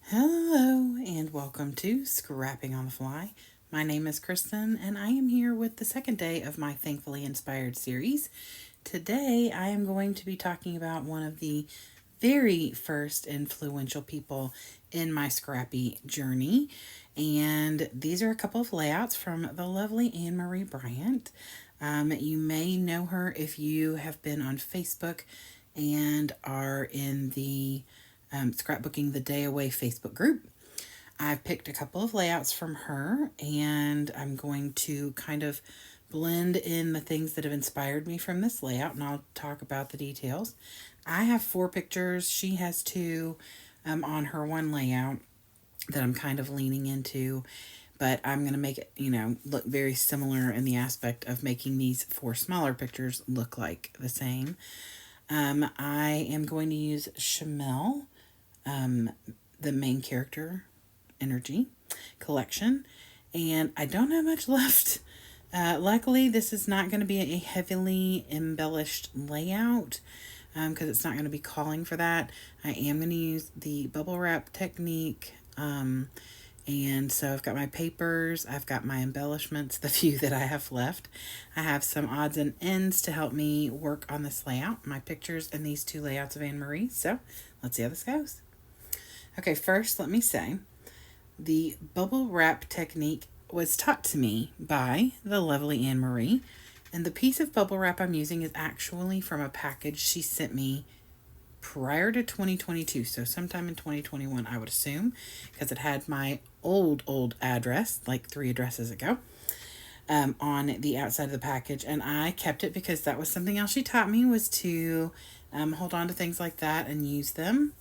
Hello and welcome to Scrapping on the Fly. My name is Kristen and I am here with the second day of my Thankfully Inspired series. Today I am going to be talking about one of the very first influential people in my scrappy journey. And these are a couple of layouts from the lovely AnnMarie Bryant. You may know her if you have been on Facebook and are in the Scrapbooking the Day Away Facebook group. I've picked a couple of layouts from her and I'm going to kind of blend in the things that have inspired me from this layout and I'll talk about the details. I have 4 pictures. She has 2 on her one layout that I'm kind of leaning into, but I'm going to make it, look very similar in the aspect of making these 4 smaller pictures look like the same. I am going to use Shamel, the main character energy collection, and I don't have much left. Luckily, this is not going to be a heavily embellished layout because it's not going to be calling for that. I am going to use the bubble wrap technique. And so I've got my papers, I've got my embellishments, the few that I have left. I have some odds and ends to help me work on this layout, my pictures, and these 2 layouts of AnnMarie. So let's see how this goes. Okay, first let me say the bubble wrap technique was taught to me by the lovely AnnMarie, and the piece of bubble wrap I'm using is actually from a package she sent me prior to 2022, so sometime in 2021 I would assume, because it had my old address, like 3 addresses ago, on the outside of the package, and I kept it because that was something else she taught me, was to hold on to things like that and use them.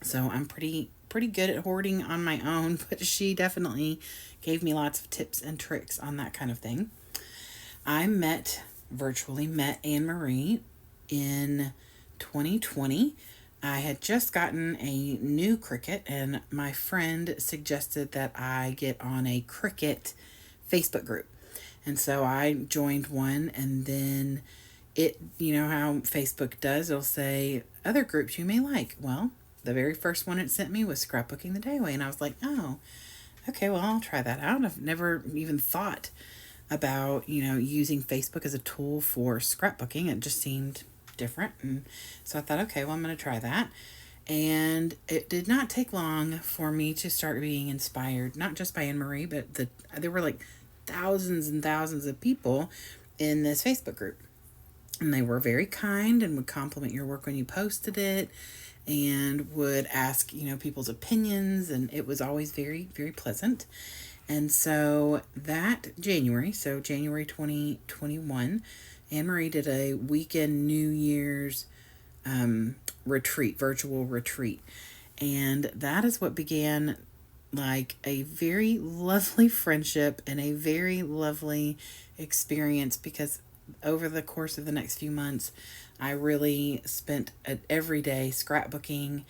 So I'm pretty good at hoarding on my own, but she definitely gave me lots of tips and tricks on that kind of thing. I virtually met AnnMarie in 2020. I had just gotten a new Cricut, and my friend suggested that I get on a Cricut Facebook group. And so I joined one, and then you know how Facebook does, it'll say other groups you may like. Well, the very first one it sent me was Scrapbooking the Day Away, and I was like, oh, okay, well, I'll try that out. I've never even thought about, using Facebook as a tool for scrapbooking. It just seemed different. And so I thought, okay, well, I'm going to try that. And it did not take long for me to start being inspired, not just by AnnMarie, but there were like thousands and thousands of people in this Facebook group. And they were very kind and would compliment your work when you posted it and would ask, people's opinions. And it was always very, very pleasant. And so that January 2021, AnnMarie did a weekend New Year's retreat, virtual retreat. And that is what began like a very lovely friendship and a very lovely experience, because over the course of the next few months, I really spent every day scrapbooking,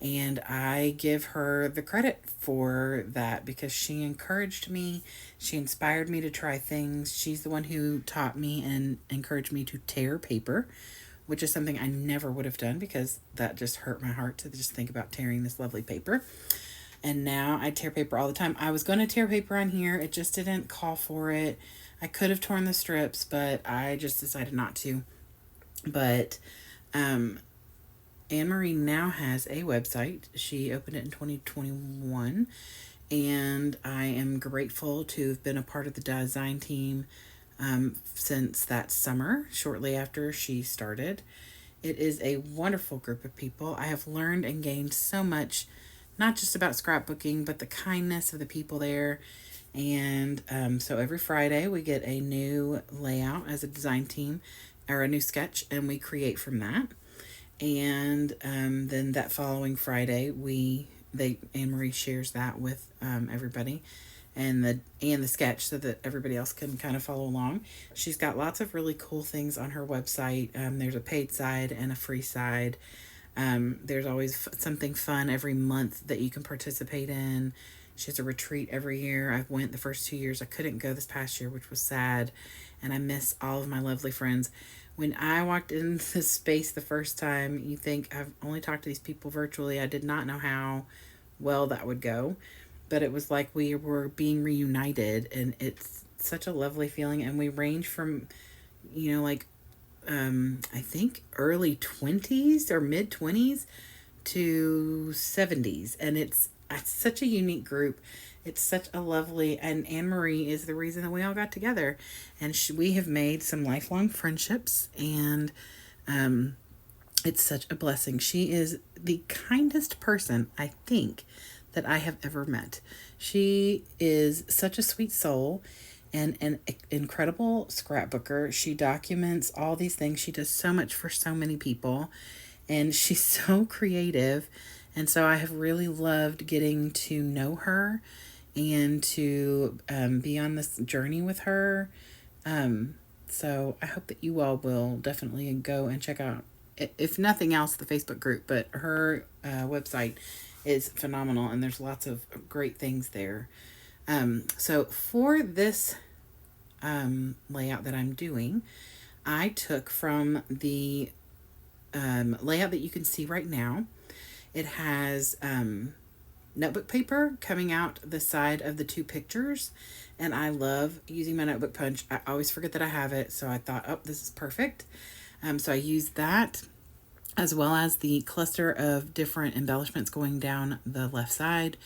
and I give her the credit for that because she encouraged me. She inspired me to try things. She's the one who taught me and encouraged me to tear paper, which is something I never would have done because that just hurt my heart to just think about tearing this lovely paper. And now I tear paper all the time. I was going to tear paper on here. It just didn't call for it. I could have torn the strips, but I just decided not to. But AnnMarie now has a website. She opened it in 2021, and I am grateful to have been a part of the design team since that summer, shortly after she started. It is a wonderful group of people. I have learned and gained so much, not just about scrapbooking, but the kindness of the people there. And so every Friday we get a new layout as a design team, or a new sketch, and we create from that. And then that following Friday, AnnMarie shares that with everybody, and the sketch, so that everybody else can kind of follow along. She's got lots of really cool things on her website. There's a paid side and a free side. There's always something fun every month that you can participate in. She has a retreat every year. I went the first 2 years. I couldn't go this past year, which was sad, and I miss all of my lovely friends. When I walked into this space the first time, you think I've only talked to these people virtually. I did not know how well that would go. But it was like we were being reunited, and it's such a lovely feeling. And we range from, like, I think early 20s or mid 20s to 70s. And it's such a unique group. It's such a lovely, and AnnMarie is the reason that we all got together. And we have made some lifelong friendships, and it's such a blessing. She is the kindest person, I think, that I have ever met. She is such a sweet soul and an incredible scrapbooker. She documents all these things. She does so much for so many people, and she's so creative. And so I have really loved getting to know her and to be on this journey with her. So I hope that you all will definitely go and check out, if nothing else, the Facebook group, but her website is phenomenal, and there's lots of great things there. So for this layout that I'm doing, I took from the layout that you can see right now. It has notebook paper coming out the side of the two pictures, and I love using my notebook punch. I always forget that I have it, so I thought, oh, this is perfect. So I used that, as well as the cluster of different embellishments going down the left side.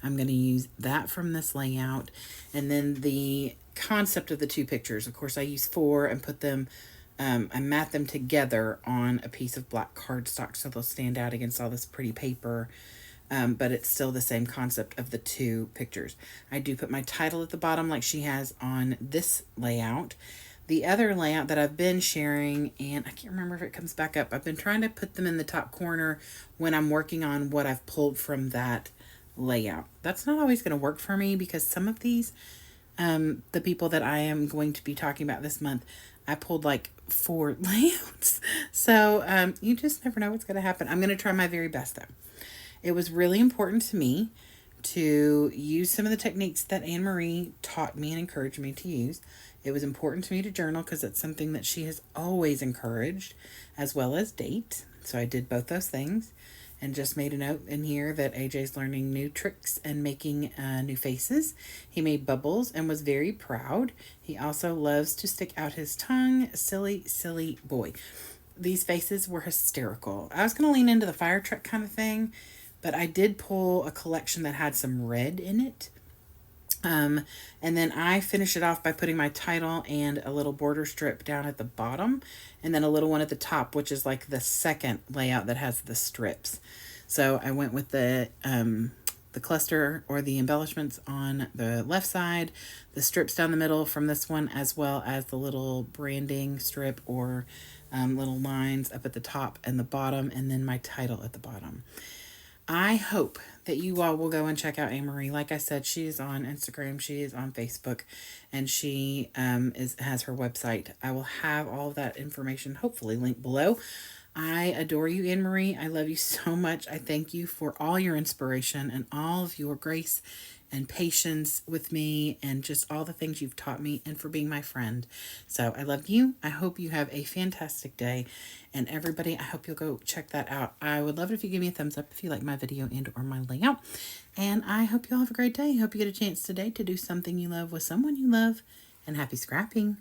I'm going to use that from this layout. And then the concept of the two pictures, of course, I use 4 and put them, I mat them together on a piece of black cardstock so they'll stand out against all this pretty paper. But it's still the same concept of the two pictures. I do put my title at the bottom like she has on this layout. The other layout that I've been sharing, and I can't remember if it comes back up, I've been trying to put them in the top corner when I'm working on what I've pulled from that layout. That's not always going to work for me, because some of these, the people that I am going to be talking about this month, I pulled like 4 layouts. So you just never know what's going to happen. I'm going to try my very best, though. It was really important to me to use some of the techniques that AnnMarie taught me and encouraged me to use. It was important to me to journal because it's something that she has always encouraged, as well as date. So I did both those things, and just made a note in here that AJ's learning new tricks and making new faces. He made bubbles and was very proud. He also loves to stick out his tongue. Silly, silly boy. These faces were hysterical. I was going to lean into the fire truck kind of thing, but I did pull a collection that had some red in it. And then I finish it off by putting my title and a little border strip down at the bottom, and then a little one at the top, which is like the second layout that has the strips. So I went with the cluster or the embellishments on the left side, the strips down the middle from this one, as well as the little branding strip or little lines up at the top and the bottom, and then my title at the bottom. I hope that you all will go and check out AnnMarie. Like I said, she is on Instagram, she is on Facebook, and she has her website. I will have all of that information hopefully linked below. I adore you, AnnMarie. I love you so much. I thank you for all your inspiration and all of your grace and patience with me, and just all the things you've taught me, and for being my friend. So I love you. I hope you have a fantastic day. And everybody, I hope you'll go check that out. I would love it if you give me a thumbs up if you like my video and or my layout. And I hope you all have a great day. Hope you get a chance today to do something you love with someone you love. And happy scrapping.